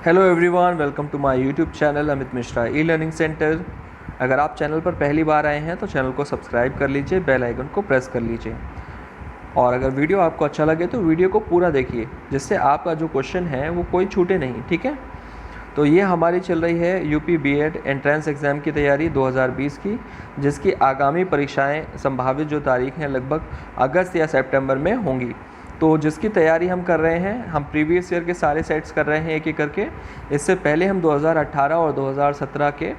Hello everyone, welcome to my YouTube channel Amit Mishra e learning centre. अगर आप channel पर पहली बार आए हैं तो चैनल को सब्सक्राइब कर लीजिए, बेल आइकन को प्रेस कर लीजिए और अगर वीडियो आपको अच्छा लगे तो वीडियो को पूरा देखिए, जिससे आपका जो क्वेश्चन है वो कोई छूटे नहीं। ठीक है, तो ये हमारी चल रही है यूपी बीएड एंट्रेंस एग्ज़ाम की तैयारी 2020 की, जिसकी आगामी परीक्षाएं संभावित जो तारीख हैं लगभग अगस्त या सितंबर में होंगी। तो जिसकी तैयारी हम कर रहे हैं, हम प्रीवियस ईयर के सारे सेट्स कर रहे हैं एक एक करके। इससे पहले हम 2018 और 2017 के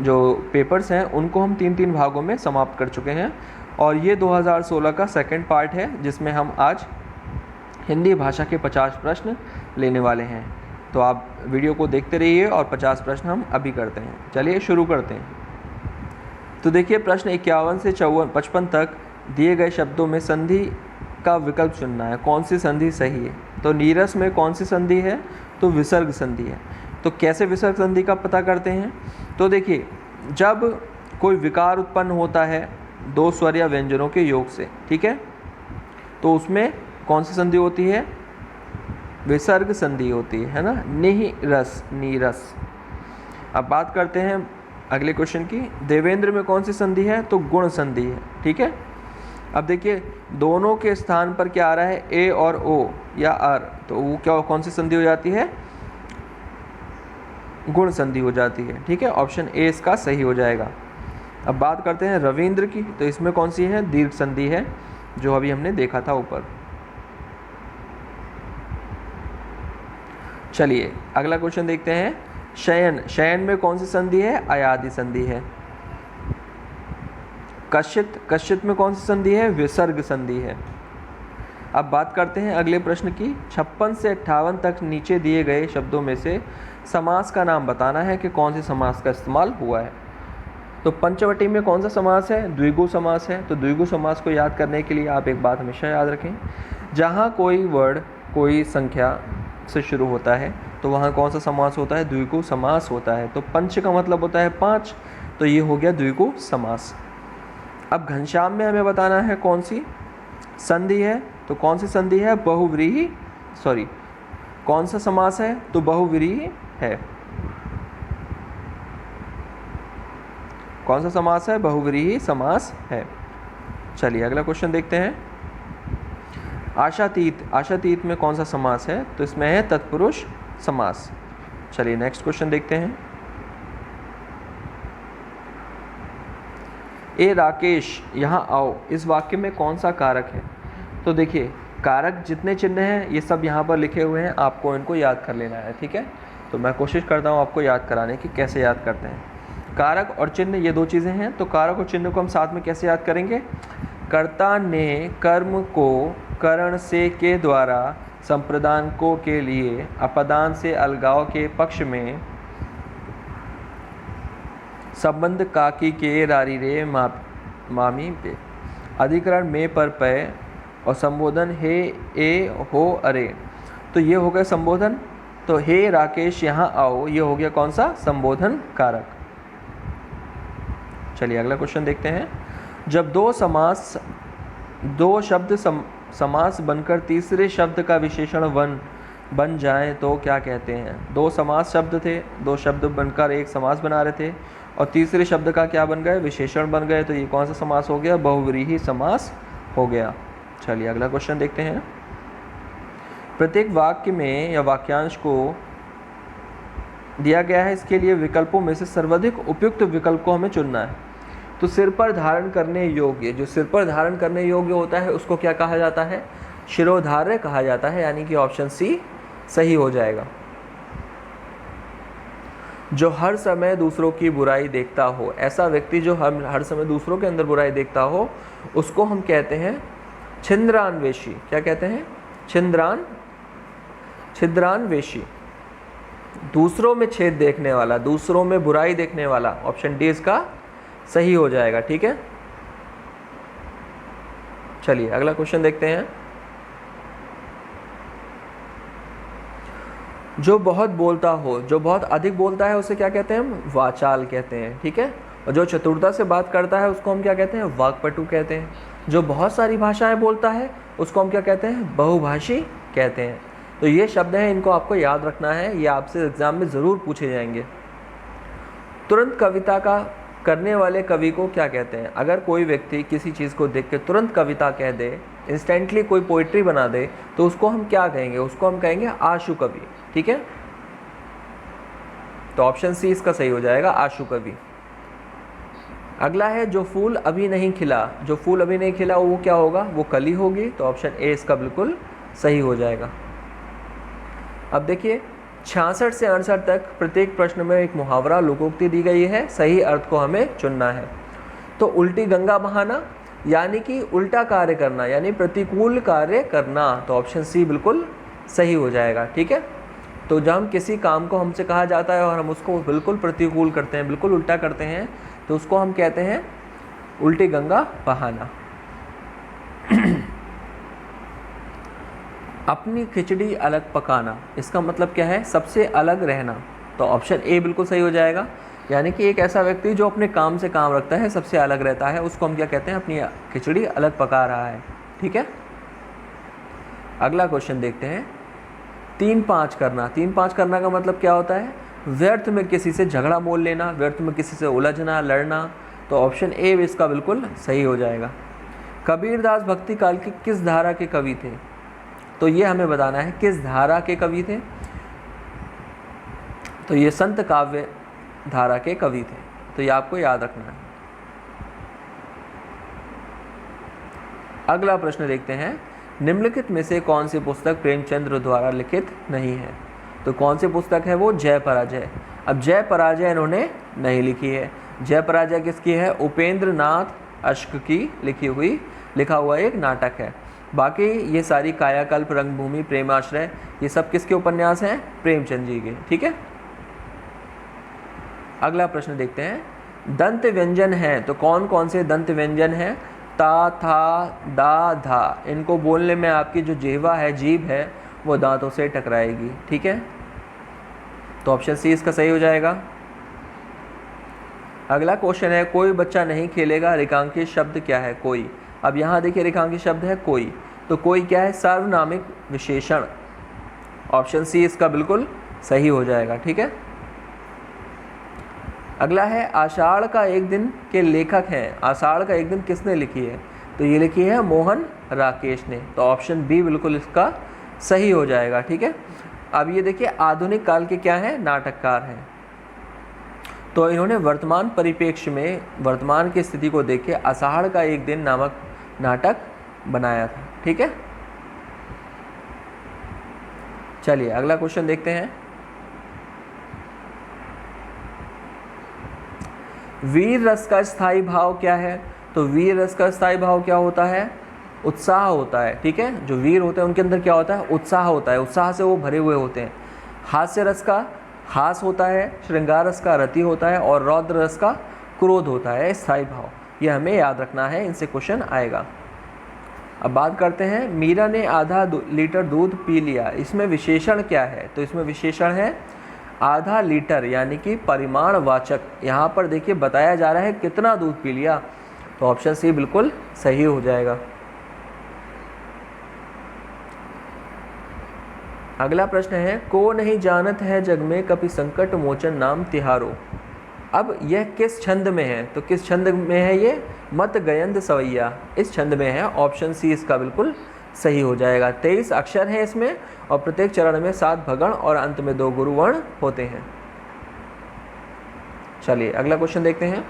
जो पेपर्स हैं उनको हम 3-3 भागों में समाप्त कर चुके हैं और ये 2016 का सेकंड पार्ट है, जिसमें हम आज हिंदी भाषा के 50 प्रश्न लेने वाले हैं। तो आप वीडियो को देखते रहिए और 50 प्रश्न हम अभी करते हैं। चलिए शुरू करते हैं। तो देखिए, प्रश्न 51 से 55 तक दिए गए शब्दों में संधि का विकल्प चुनना है। कौन सी संधि सही है? तो नीरस में कौन सी संधि है? तो विसर्ग संधि है। तो कैसे विसर्ग संधि का पता करते हैं? तो देखिए, जब कोई विकार उत्पन्न होता है दो स्वर या व्यंजनों के योग से, ठीक है, तो उसमें कौन सी संधि होती है? विसर्ग संधि होती है ना, निरस, नीरस। अब बात करते हैं अगले क्वेश्चन की। देवेंद्र में कौन सी संधि है? तो गुण संधि है। ठीक है, अब देखिए दोनों के स्थान पर क्या आ रहा है? ए और ओ या आर, तो वो क्या कौन सी संधि हो जाती है? गुण संधि हो जाती है। ठीक है, ऑप्शन ए इसका सही हो जाएगा। अब बात करते हैं रविंद्र की, तो इसमें कौन सी है? दीर्घ संधि है, जो अभी हमने देखा था ऊपर। चलिए अगला क्वेश्चन देखते हैं। शयन, शयन में कौन सी संधि है? अयादि संधि है। कश्चित, कश्चित में कौन सी संधि है? विसर्ग संधि है। अब बात करते हैं अगले प्रश्न की। 56 से 58 तक नीचे दिए गए शब्दों में से समास का नाम बताना है कि कौन से समास का इस्तेमाल हुआ है। तो पंचवटी में कौन सा समास है? द्विगु समास है। तो द्विगु समास को याद करने के लिए आप एक बात हमेशा याद रखें, जहाँ कोई वर्ड कोई संख्या से शुरू होता है तो वहाँ कौन सा समास होता है? द्विगु समास होता है। तो पंच का मतलब होता है 5, तो ये हो गया द्विगु समास। अब घनश्याम में हमें बताना है कौन सी संधि है। तो कौन सी संधि है? बहुव्रीहि, कौन सा समास है? तो बहुव्रीहि है। कौन सा समास है? बहुव्रीहि समास है। चलिए अगला क्वेश्चन देखते हैं। आशातीत, आशातीत में कौन सा समास है? तो इसमें है तत्पुरुष समास। चलिए नेक्स्ट क्वेश्चन देखते हैं। ए राकेश यहाँ आओ, इस वाक्य में कौन सा कारक है? तो देखिए, कारक जितने चिन्ह हैं ये सब यहाँ पर लिखे हुए हैं, आपको इनको याद कर लेना है। ठीक है, तो मैं कोशिश करता हूँ आपको याद कराने की। कैसे याद करते हैं? कारक और चिन्ह ये दो चीज़ें हैं, तो कारक और चिन्ह को हम साथ में कैसे याद करेंगे? कर्ता ने कर्म को करण से के द्वारा संप्रदान को के लिए अपदान से अलगाव के पक्ष में संबंध काकी के रारी रे मामी पे अधिकरण में पर पय और संबोधन हे ए हो अरे, तो ये हो गया संबोधन। तो हे राकेश यहाँ आओ, ये हो गया कौन सा? संबोधन कारक। चलिए अगला क्वेश्चन देखते हैं। जब दो शब्द समास बनकर तीसरे शब्द का विशेषण बन जाए तो क्या कहते हैं? दो समास शब्द थे, दो शब्द बनकर एक समास बना रहे थे और तीसरे शब्द का क्या बन गए? विशेषण बन गए। तो ये कौन सा समास हो गया? बहुव्रीहि समास हो गया। चलिए अगला क्वेश्चन देखते हैं। प्रत्येक वाक्य में या वाक्यांश को दिया गया है, इसके लिए विकल्पों में से सर्वाधिक उपयुक्त विकल्प को हमें चुनना है। तो सिर पर धारण करने योग्य, जो सिर पर धारण करने योग्य होता है उसको क्या कहा जाता है? शिरोधार्य कहा जाता है, यानी कि ऑप्शन सी सही हो जाएगा। जो हर समय दूसरों की बुराई देखता हो, ऐसा व्यक्ति जो हर समय दूसरों के अंदर बुराई देखता हो, उसको हम कहते हैं छिद्रान्वेषी। क्या कहते हैं? छिद्रान्वेषी, दूसरों में छेद देखने वाला, दूसरों में बुराई देखने वाला। ऑप्शन डी इसका सही हो जाएगा। ठीक है, चलिए अगला क्वेश्चन देखते हैं। जो बहुत बोलता हो, जो बहुत अधिक बोलता है उसे क्या कहते हैं? हम वाचाल कहते हैं। ठीक है, और जो चतुरता से बात करता है उसको हम क्या कहते हैं? वाक्पटु कहते हैं। जो बहुत सारी भाषाएं बोलता है उसको हम क्या कहते हैं? बहुभाषी कहते हैं। तो ये शब्द हैं, इनको आपको याद रखना है, ये आपसे एग्ज़ाम में ज़रूर पूछे जाएंगे। तुरंत कविता का करने वाले कवि को क्या कहते हैं? अगर कोई व्यक्ति किसी चीज़ को देख के तुरंत कविता कह दे, इंस्टेंटली कोई पोइट्री बना दे, तो उसको हम क्या कहेंगे? उसको हम कहेंगे आशु कवि। ठीक है, तो ऑप्शन सी इसका सही हो जाएगा, आशु कवि। अगला है जो फूल अभी नहीं खिला। जो फूल अभी नहीं खिला वो क्या होगा? वो कली होगी, तो ऑप्शन ए इसका बिल्कुल सही हो जाएगा। अब देखिए 66 से 68 तक प्रत्येक प्रश्न में एक मुहावरा लोकोक्ति दी गई है, सही अर्थ को हमें चुनना है। तो उल्टी गंगा बहाना यानी कि उल्टा कार्य करना, यानी प्रतिकूल कार्य करना, तो ऑप्शन सी बिल्कुल सही हो जाएगा। ठीक है, तो जब हम किसी काम को हमसे कहा जाता है और हम उसको बिल्कुल प्रतिकूल करते हैं, बिल्कुल उल्टा करते हैं, तो उसको हम कहते हैं उल्टी गंगा बहाना। अपनी खिचड़ी अलग पकाना, इसका मतलब क्या है? सबसे अलग रहना, तो ऑप्शन ए बिल्कुल सही हो जाएगा। यानी कि एक ऐसा व्यक्ति जो अपने काम से काम रखता है, सबसे अलग रहता है, उसको हम क्या कहते हैं? अपनी खिचड़ी अलग पका रहा है। ठीक है, अगला क्वेश्चन देखते हैं। 3-5 करना। 3-5 करना का मतलब क्या होता है? व्यर्थ में किसी से झगड़ा मोल लेना, व्यर्थ में किसी से उलझना, लड़ना, तो ऑप्शन ए इसका बिल्कुल सही हो जाएगा। कबीरदास भक्ति काल के किस धारा के कवि थे? तो ये हमें बताना है किस धारा के कवि थे। तो ये संत काव्य धारा के कवि थे, तो ये आपको याद रखना है। अगला प्रश्न देखते हैं। निम्नलिखित में से कौन सी पुस्तक प्रेमचंद्र द्वारा लिखित नहीं है? तो कौन सी पुस्तक है वो? जय पराजय। अब जय पराजय इन्होंने नहीं लिखी है। जय पराजय किसकी है? उपेंद्र नाथ अश्क की लिखा हुआ एक नाटक है। बाकी ये सारी कायाकल्प, रंगभूमि, प्रेमाश्रय, ये सब किसके उपन्यास हैं? प्रेमचंद जी के। ठीक है, अगला प्रश्न देखते हैं। दंत व्यंजन हैं, तो कौन कौन से दंत व्यंजन हैं? ता, था, दा, धा। इनको बोलने में आपकी जो जिह्वा है, जीभ है, वो दांतों से टकराएगी। ठीक है, तो ऑप्शन सी इसका सही हो जाएगा। अगला क्वेश्चन है। कोई बच्चा नहीं खेलेगा, रेखांकित शब्द क्या है? कोई। अब यहाँ देखिए रेखांकित शब्द है कोई, तो कोई क्या है? सार्वनामिक विशेषण। ऑप्शन सी इसका बिल्कुल सही हो जाएगा। ठीक है, अगला है। आषाढ़ का एक दिन के लेखक हैं। आषाढ़ का एक दिन किसने लिखी है? तो ये लिखी है मोहन राकेश ने, तो ऑप्शन बी बिल्कुल इसका सही हो जाएगा। ठीक है, अब ये देखिए आधुनिक काल के क्या हैं? नाटककार हैं। तो इन्होंने वर्तमान परिप्रेक्ष्य में, वर्तमान की स्थिति को देख के आषाढ़ का एक दिन नामक नाटक बनाया था। ठीक है, चलिए अगला क्वेश्चन देखते हैं। वीर रस का स्थायी भाव क्या है? तो वीर रस का स्थायी भाव क्या होता है? उत्साह होता है। ठीक है, जो वीर होते हैं उनके अंदर क्या होता है? उत्साह होता है, उत्साह से वो भरे हुए होते हैं। हास्य रस का हास होता है, श्रृंगार रस का रति होता है, और रौद्र रस का क्रोध होता है, स्थायी भाव। ये हमें याद रखना है, इनसे क्वेश्चन आएगा। अब बात करते हैं। मीरा ने आधा लीटर दूध पी लिया, इसमें विशेषण क्या है? तो इसमें विशेषण है आधा लीटर, यानी कि परिमाणवाचक। यहाँ पर देखिए बताया जा रहा है कितना दूध पी लिया, तो ऑप्शन सी बिल्कुल सही हो जाएगा। अगला प्रश्न है। को नहीं जानत है जग में, कपि संकट मोचन नाम तिहारो। अब यह किस छंद में है? तो किस छंद में है ये? मत गयंद सवैया, इस छंद में है। ऑप्शन सी इसका बिल्कुल सही हो जाएगा। 23 अक्षर हैं इसमें, और प्रत्येक चरण में 7 भगण और अंत में 2 गुरुवर्ण होते हैं। चलिए अगला क्वेश्चन देखते हैं।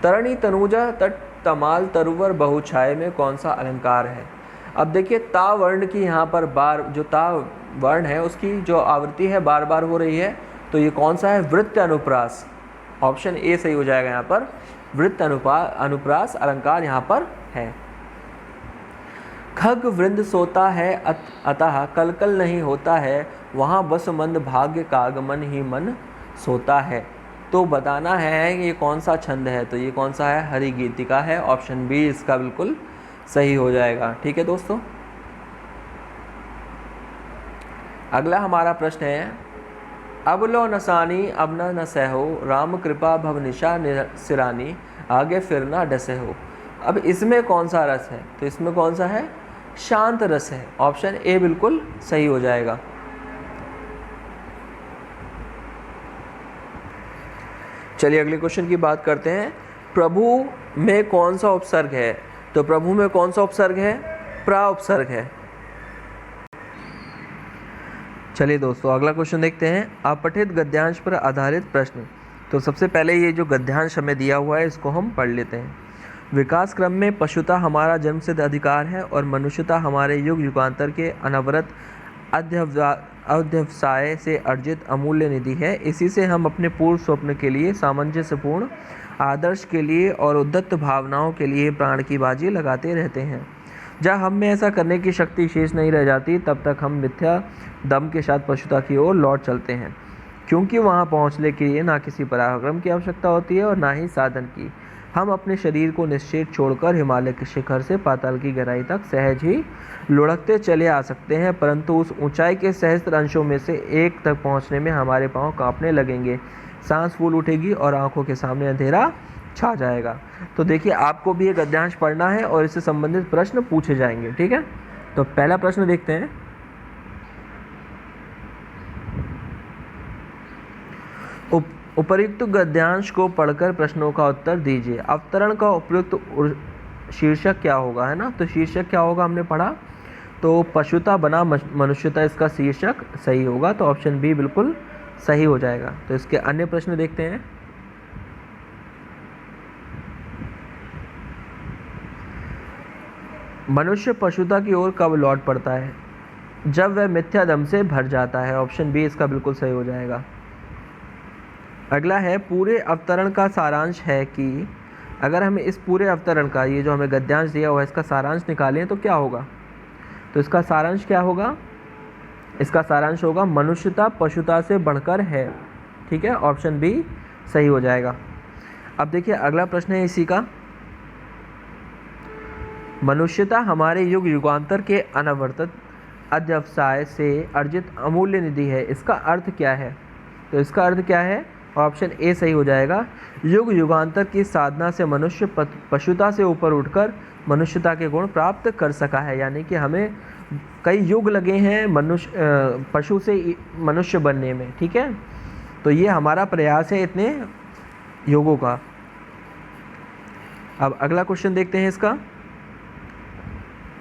तरणी तनुजा तट तमाल तरुवर बहुछाय में कौन सा अलंकार है? अब देखिए ता वर्ण की यहाँ पर बार, जो ता वर्ण है उसकी जो आवृत्ति है बार बार हो रही है, तो ये कौन सा है? वृत्त अनुप्रास। ऑप्शन ए सही हो जाएगा। यहाँ पर वृत्त अनुप्रास अलंकार यहाँ पर है। खग वृंद सोता है अतः कल कल नहीं होता है, वहाँ बस मंद भाग्य का आगमन ही मन सोता है। तो बताना है ये कौन सा छंद है? तो ये कौन सा है? हरि गीतिका है। ऑप्शन बी इसका बिल्कुल सही हो जाएगा। ठीक है दोस्तों, अगला हमारा प्रश्न है। अब लो नसानी अब न सहो, राम कृपा भवनिशा सिरानी, आगे फिर ना डसे हो। अब इसमें कौन सा रस है? तो इसमें कौन सा है? शांत रस है। ऑप्शन ए बिल्कुल सही हो जाएगा। चलिए अगले क्वेश्चन की बात करते हैं। प्रभु में कौन सा उपसर्ग है? तो प्रभु में कौन सा उपसर्ग है? प्रा उपसर्ग है। चलिए दोस्तों अगला क्वेश्चन देखते हैं। अपठित गद्यांश पर आधारित प्रश्न। तो सबसे पहले ये जो गद्यांश हमें दिया हुआ है इसको हम पढ़ लेते हैं। विकास क्रम में पशुता हमारा जन्मसिद्ध अधिकार है और मनुष्यता हमारे युग युगांतर के अनवरत अध्यवसाय से अर्जित अमूल्य निधि है। इसी से हम अपने पूर्व स्वप्न के लिए, सामंजस्यपूर्ण आदर्श के लिए और उद्दत भावनाओं के लिए प्राण की बाजी लगाते रहते हैं। जब हम में ऐसा करने की शक्ति शेष नहीं रह जाती तब तक हम मिथ्या दम के साथ पशुता की ओर लौट चलते हैं, क्योंकि वहां पहुंचने के लिए ना किसी पराक्रम की आवश्यकता होती है और ना ही साधन की। हम अपने शरीर को निश्चेत छोड़कर हिमालय के शिखर से पाताल की गहराई तक सहज ही लुढ़कते चले आ सकते हैं, परंतु उस ऊंचाई के सहस्त्र अंशों में से एक तक पहुंचने में हमारे पांव कांपने लगेंगे, सांस फूल उठेगी और आंखों के सामने अंधेरा छा जाएगा। तो देखिए आपको भी ये गद्यांश पढ़ना है और इससे संबंधित प्रश्न पूछे जाएंगे, ठीक है। तो पहला प्रश्न देखते हैं। उपर्युक्त गद्यांश को पढ़कर प्रश्नों का उत्तर दीजिए। अवतरण का उपयुक्त शीर्षक क्या होगा, है ना। तो शीर्षक क्या होगा हमने पढ़ा, तो पशुता बना मनुष्यता इसका शीर्षक सही होगा। तो ऑप्शन बी बिल्कुल सही हो जाएगा। तो इसके अन्य प्रश्न देखते हैं। मनुष्य पशुता की ओर कब लौट पड़ता है? जब वह मिथ्या दम से भर जाता है। ऑप्शन बी इसका बिल्कुल सही हो जाएगा। अगला है, पूरे अवतरण का सारांश है कि अगर हमें इस पूरे अवतरण का, ये जो हमें गद्यांश दिया हुआ है, इसका सारांश निकालें तो क्या होगा। तो इसका सारांश क्या होगा? इसका सारांश होगा मनुष्यता पशुता से बढ़कर है, ठीक है। ऑप्शन बी सही हो जाएगा। अब देखिए अगला प्रश्न है इसी का। मनुष्यता हमारे युग युगांतर के अनवरत अध्यवसाय से अर्जित अमूल्य निधि है। इसका अर्थ क्या है? तो इसका अर्थ क्या है? ऑप्शन ए सही हो जाएगा। युग युगांतर की साधना से मनुष्य पशुता से ऊपर उठकर मनुष्यता के गुण प्राप्त कर सका है। यानी कि हमें कई युग लगे हैं पशु से मनुष्य बनने में, ठीक है। तो ये हमारा प्रयास है इतने युगों का। अब अगला क्वेश्चन देखते हैं इसका।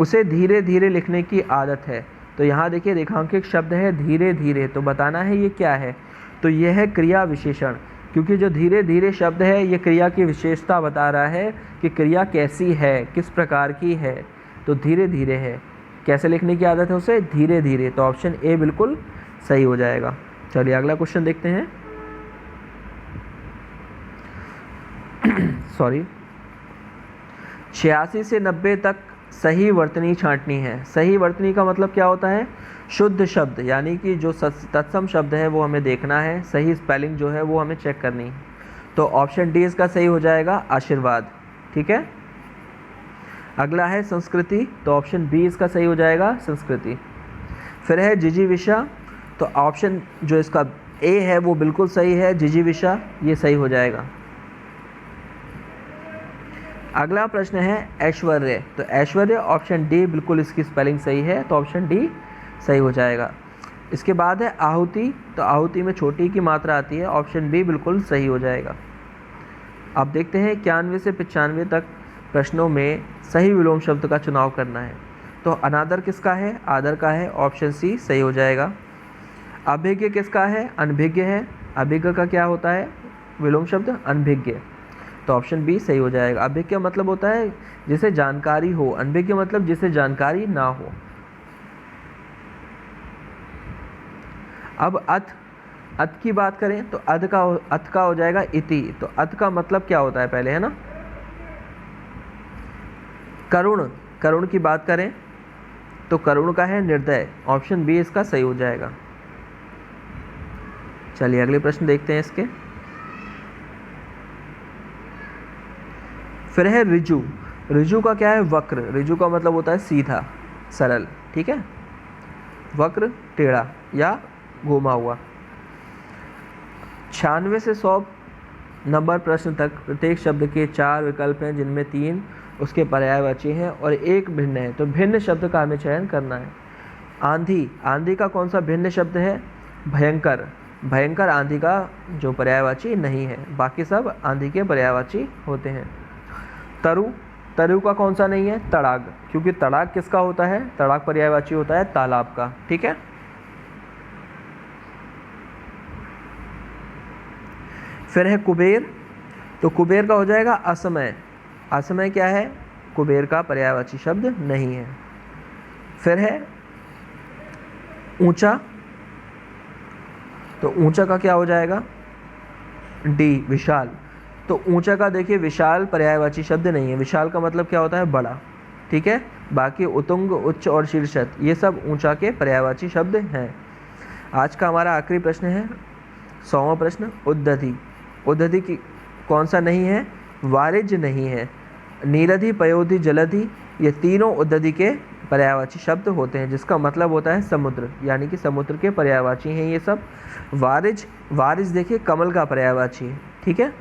उसे धीरे धीरे लिखने की आदत है। तो यहाँ देखिए रेखांकित शब्द है धीरे धीरे, तो बताना है ये क्या है। तो यह है क्रिया विशेषण, क्योंकि जो धीरे धीरे शब्द है ये क्रिया की विशेषता बता रहा है कि क्रिया कैसी है, किस प्रकार की है। तो धीरे धीरे है, कैसे लिखने की आदत है उसे? धीरे धीरे। तो ऑप्शन ए बिल्कुल सही हो जाएगा। चलिए अगला क्वेश्चन देखते हैं। सॉरी, 86 से 90 तक सही वर्तनी छांटनी है। सही वर्तनी का मतलब क्या होता है? शुद्ध शब्द, यानी कि जो तत्सम शब्द है वो हमें देखना है, सही स्पेलिंग जो है वो हमें चेक करनी है। तो ऑप्शन डी इसका सही हो जाएगा, आशीर्वाद, ठीक है। अगला है संस्कृति। तो ऑप्शन बी इसका सही हो जाएगा, संस्कृति। फिर है जिजीविषा। तो ऑप्शन जो इसका ए है वो बिल्कुल सही है, जिजीविषा, ये सही हो जाएगा। अगला प्रश्न है ऐश्वर्य। तो ऐश्वर्य ऑप्शन डी बिल्कुल इसकी स्पेलिंग सही है, तो ऑप्शन डी सही हो जाएगा। इसके बाद है आहुति। तो आहुति में छोटी की मात्रा आती है, ऑप्शन बी बिल्कुल सही हो जाएगा। अब देखते हैं 91 से 95 तक प्रश्नों में सही विलोम शब्द का चुनाव करना है। तो अनादर किसका है? आदर का है, ऑप्शन सी सही हो जाएगा। अभिज्ञ किसका है? अनभिज्ञ है। अभिज्ञ का क्या होता है विलोम शब्द? अनभिज्ञ। तो ऑप्शन बी सही हो जाएगा। अभिज्ञ मतलब होता है जिसे जानकारी हो, अनभिज्ञ मतलब जिसे जानकारी ना हो। अब अथ की बात करें तो अथ का हो जाएगा इति। तो अथ का मतलब क्या होता है पहले, है ना। करुण की बात करें तो करुण का है निर्दय, ऑप्शन बी इसका सही हो जाएगा। चलिए अगले प्रश्न देखते हैं इसके। फिर है ऋजु। ऋजु का क्या है? वक्र। ऋजु का मतलब होता है सीधा, सरल, ठीक है। वक्र टेढ़ा या घुमा हुआ। 96 से 100 नंबर प्रश्न तक प्रत्येक शब्द के 4 विकल्प हैं, जिनमें 3 उसके पर्यायवाची हैं और 1 भिन्न है। तो भिन्न शब्द का हमें चयन करना है। आंधी। आंधी का कौन सा भिन्न शब्द है? भयंकर। भयंकर आंधी का जो पर्यायवाची नहीं है, बाकी सब आंधी के पर्यायवाची होते हैं। तरु, तरु का कौन सा नहीं है? तड़ाग, क्योंकि तड़ाग किसका होता है? तड़ाग पर्यायवाची होता है तालाब का, ठीक है। फिर है कुबेर, तो कुबेर का हो जाएगा असमय। असमय क्या है? कुबेर का पर्यायवाची शब्द नहीं है। फिर है ऊंचा, तो ऊंचा का क्या हो जाएगा? डी, विशाल। तो ऊंचा का देखिए विशाल पर्यायवाची शब्द नहीं है। विशाल का मतलब क्या होता है? बड़ा, ठीक है। बाकी उतुंग, उच्च और शीर्षत ये सब ऊंचा के पर्यायवाची शब्द हैं। आज का हमारा आखिरी प्रश्न है 100वां प्रश्न, उद्धति। उद्धति की कौन सा नहीं है? वारिज नहीं है। नीरधि, पयोधि, जलधि ये तीनों उद्धति के पर्यायवाची शब्द होते हैं, जिसका मतलब होता है समुद्र, यानी कि समुद्र के पर्यायवाची हैं ये सब। वारिज, वारिज देखिए कमल का पर्यायवाची है, ठीक है।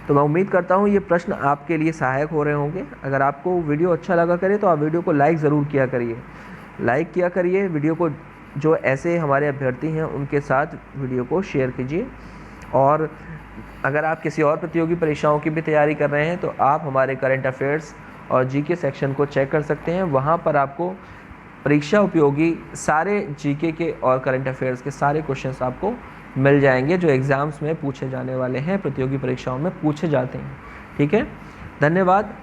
तो मैं उम्मीद करता हूँ ये प्रश्न आपके लिए सहायक हो रहे होंगे। अगर आपको वीडियो अच्छा लगा करे तो आप वीडियो को लाइक ज़रूर किया करिए, लाइक किया करिए वीडियो को। जो ऐसे हमारे अभ्यर्थी हैं उनके साथ वीडियो को शेयर कीजिए। और अगर आप किसी और प्रतियोगी परीक्षाओं की भी तैयारी कर रहे हैं तो आप हमारे करंट अफेयर्स और जीके सेक्शन को चेक कर सकते हैं। वहाँ पर आपको परीक्षा उपयोगी सारे जीके के और करंट अफेयर्स के सारे क्वेश्चंस आपको मिल जाएंगे, जो एग्ज़ाम्स में पूछे जाने वाले हैं, प्रतियोगी परीक्षाओं में पूछे जाते हैं, ठीक है। धन्यवाद।